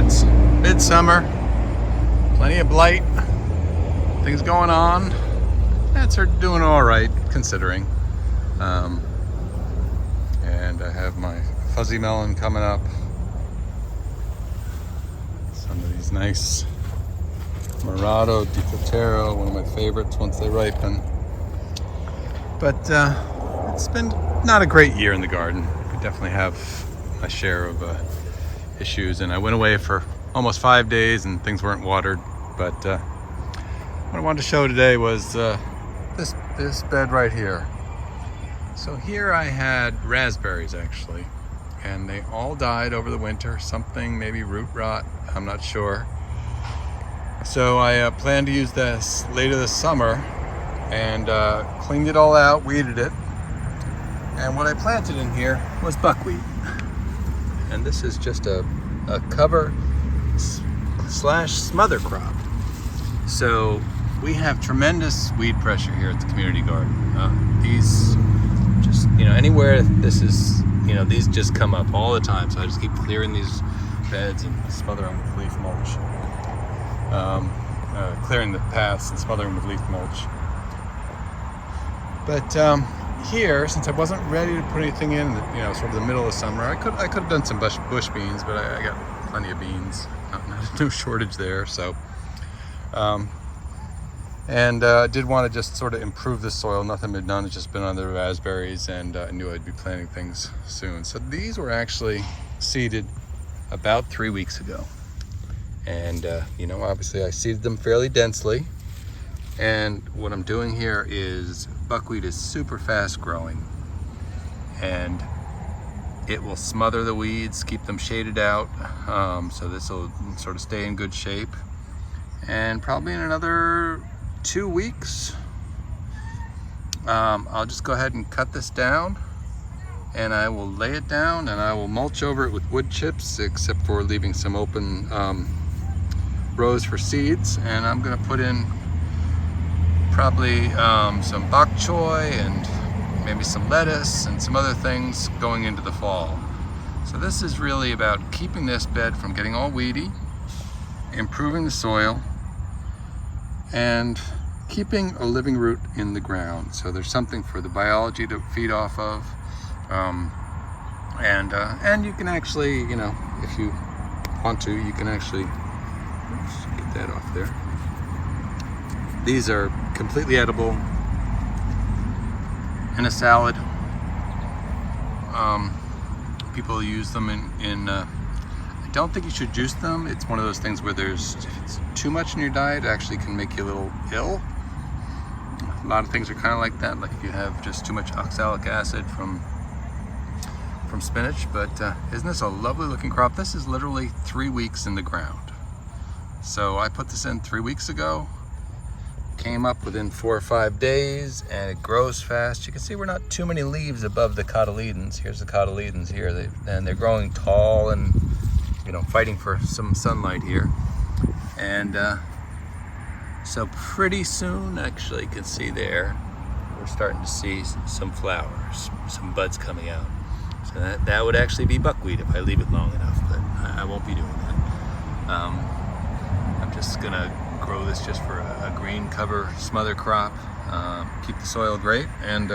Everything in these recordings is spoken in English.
it's midsummer, plenty of blight, things going on. Plants are doing all right considering. And I have my fuzzy melon coming up. Some of these nice Morado di Futuro, one of my favorites once they ripen. But it's been not a great year in the garden. We definitely have my share of issues, and I went away for almost 5 days and things weren't watered. But what I wanted to show today was this bed right here. So here I had raspberries actually, and they all died over the winter. Something, maybe root rot, I'm not sure. So I plan to use this later this summer and cleaned it all out, weeded it. And what I planted in here was buckwheat. And this is just a cover slash smother crop. So we have tremendous weed pressure here at the community garden. These just, anywhere this is, these just come up all the time. So I just keep clearing these beds and smothering them with leaf mulch. Clearing the paths and smothering with leaf mulch. But here, since I wasn't ready to put anything in, sort of the middle of summer, I could have done some bush beans, but I got plenty of beans. No shortage there. So, I did want to just sort of improve the soil. Nothing been done. It's just been on the raspberries, and I knew I'd be planting things soon. So these were actually seeded about 3 weeks ago. And, obviously I seeded them fairly densely. And what I'm doing here is buckwheat is super fast growing. And it will smother the weeds, keep them shaded out. So this will sort of stay in good shape. And probably in another 2 weeks, I'll just go ahead and cut this down. And I will lay it down and I will mulch over it with wood chips, except for leaving some open rows for seeds. And I'm gonna put in probably some bok choy and maybe some lettuce and some other things going into the fall. So this is really about keeping this bed from getting all weedy, improving the soil, and keeping a living root in the ground. So there's something for the biology to feed off of. And you can actually, if you want to, you can actually, oops, get that off there. These are completely edible in a salad. People use them in I don't think you should juice them. It's one of those things where if it's too much in your diet, it actually can make you a little ill. A lot of things are kind of like that, like if you have just too much oxalic acid from spinach. But isn't this a lovely looking crop? This is literally 3 weeks in the ground. So I put this in 3 weeks ago, came up within 4 or 5 days, and it grows fast. You can see we're not too many leaves above the cotyledons. Here's the cotyledons here, and they're growing tall and fighting for some sunlight here. And so pretty soon, actually, you can see there, we're starting to see some flowers, some buds coming out. So that would actually be buckwheat if I leave it long enough, but I won't be doing that. I'm just gonna grow this just for a green cover smother crop, keep the soil great, and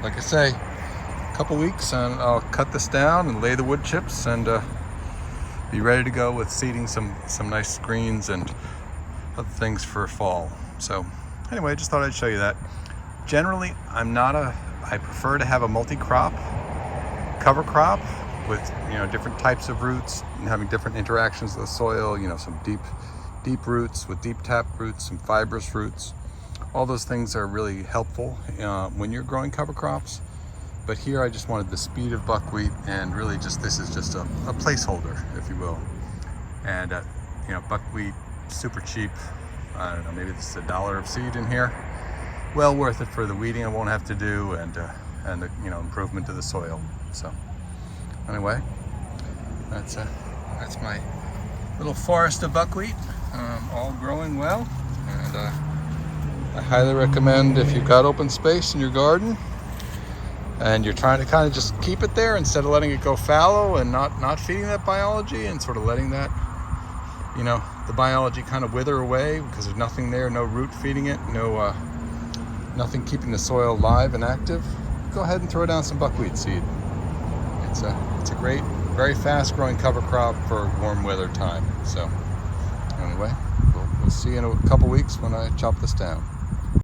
like I say, a couple weeks and I'll cut this down and lay the wood chips and be ready to go with seeding some nice greens and other things for fall. So anyway, I just thought I'd show you that. Generally, I prefer to have a multi-crop cover crop with different types of roots and having different interactions with the soil, some deep roots with deep tap roots, some fibrous roots. All those things are really helpful when you're growing cover crops. But here I just wanted the speed of buckwheat, and really this is just a placeholder, if you will. And buckwheat, super cheap. I don't know, maybe this is $1 of seed in here. Well worth it for the weeding I won't have to do, and the improvement to the soil. So anyway, that's my little forest of buckwheat, all growing well. And I highly recommend, if you've got open space in your garden and you're trying to kind of just keep it there instead of letting it go fallow and not feeding that biology and sort of letting that you know, the biology kind of wither away because there's nothing there, no root feeding it, no nothing keeping the soil live and active, go ahead and throw down some buckwheat seed. It's a great, very fast growing cover crop for warm weather time. So anyway, we'll see you in a couple weeks when I chop this down.